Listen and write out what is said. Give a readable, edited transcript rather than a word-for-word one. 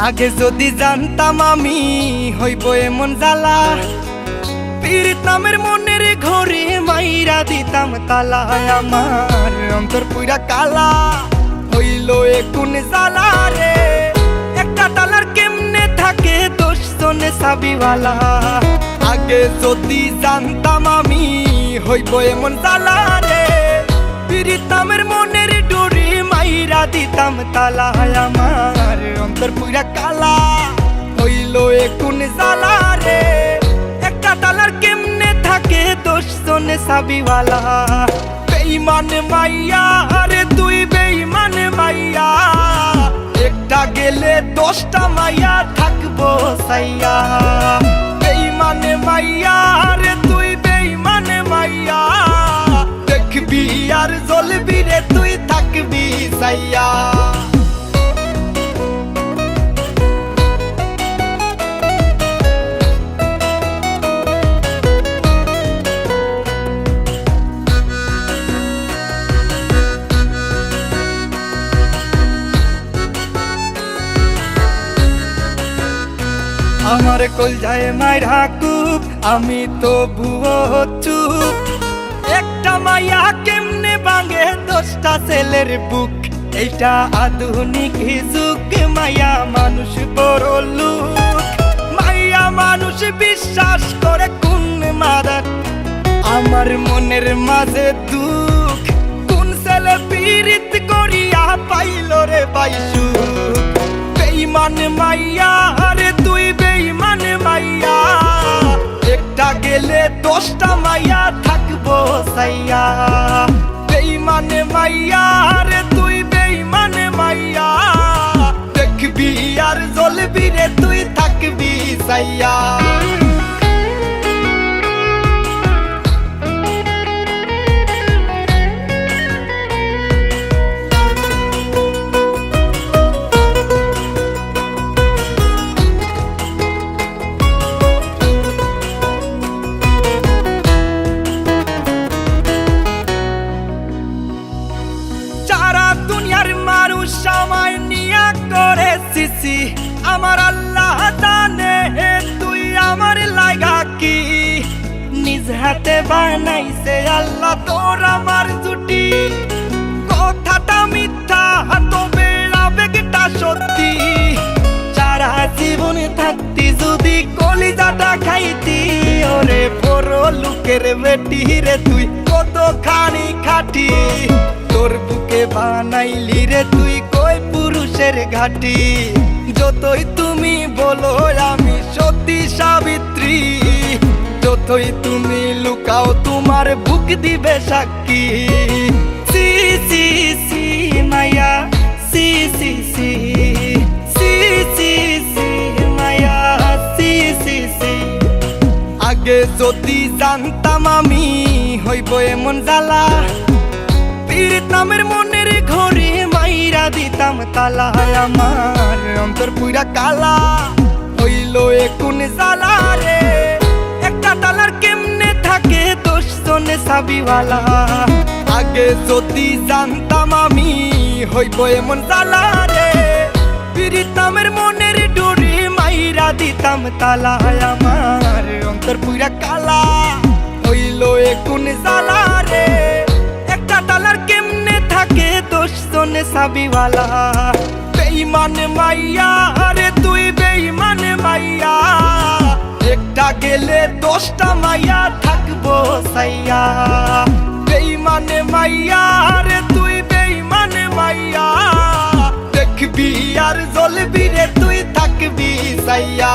আগে যদি জানতাম আমি হইব এমন জ্বালা, পীড়িত নামের মনের ঘরে মাইরা দিতাম তালা। আমার অন্তর পুরা কালা হইল এ কোন জ্বালা রে। একটা তালার কেমনে থাকে 10 জনে চাবিওয়ালা। আগে যদি জানতাম আমি হইব এমন জ্বালা রে, পীড়িত নামের মনের ডোরে মাইরা দিতাম তালা। আমার অন্তর পুরা কালা হইল এ কোন জ্বালা রে। একটা তালার কেমনে থাকে 10 জনে চাবিওয়ালা। বেঈমান মাইয়া রে তুই বেঈমান মাইয়া, একটা গেলে 10টা মাইয়া থাকবো সাইয়া। বেঈমান মাইয়া রে তুই বেঈমান মাইয়া, দেখবি আর জ্বলবি রে তুই থাকবি সাইয়া। আমার কলজায় মাইরা কুপ, আমি তো ভুয়ো চুপ। একটা মাইয়া কেমনে ভাঙে 10টা ছেলের বুক। এইটা আধুনিক যুগ, মাইয়া মানুষ বড় লোক। মাইয়া মানুষ বিশ্বাস করে কোন মাদার, আমার মনের মাঝে দুঃখ। কোন ছেলে পীড়িত করিয়া পাইল রে পাইসু। বেঈমান মাইয়া রে তুই বেঈমান মাইয়া, একটা গেলে 10টা মাইয়া থাকবো সাইয়া। বেঈমান মাইয়া রে তুই বেঈমান মাইয়া, দেখবি আর জ্বলবি রে তুই থাকবি সাইয়া। সময় নিয়া করে সিসি, আমার আল্লাহ জানে তুই আমার লাগা কি। নিজ হাতে বানাইছে আল্লাহ তোর আমার জুটি। কথাটা মিথ্যা তবে আবেগটা সত্যি। সারা জীবন থাকতি যদি কলিজাটা খাইতি, ওরে বড় লোকের বেটি রে তুই কতখানি খাটি। তোর বুকে বানাইলি রে তুই কই পুরুষের ঘাটি। যতই তুমি বলো আমি সতী সাবিত্রী, যতই তুমি লুকাও তোমার বুক দিবে সাক্ষী। সি সি সি মায়া সি সি সি সি সি সি মায়া সি সি সি। আগে যদি জানতাম আমি হইব এমন জ্বালা, পীড়িত নামের মনের ঘরে মাইরা দিতাম তালা। আমার অন্তর পুরা কালা হইল এ কোন জ্বালা রে। একটা তালার কেমনে থাকে 10 জনে চাবিওয়ালা। আগে যদি জানতাম আমি হইব এমন জ্বালা রে, পীড়িত নামের মনের ডোরে মাইরা দিতাম তালা। আমার অন্তর পুরা কালা হইল এ কোন জ্বালা রে। একটা তালার কেমনে থাকে 10 জনে চাবিওয়ালা। বেঈমান মাইয়া রে তুই বেঈমান মাইয়া, একটা গেলে 10টা মাইয়া থাকবো সাইয়া। বেঈমান মাইয়া রে তুই বেঈমান মাইয়া, দেখবি আর জ্বলবি রে তুই থাকবি সাইয়া।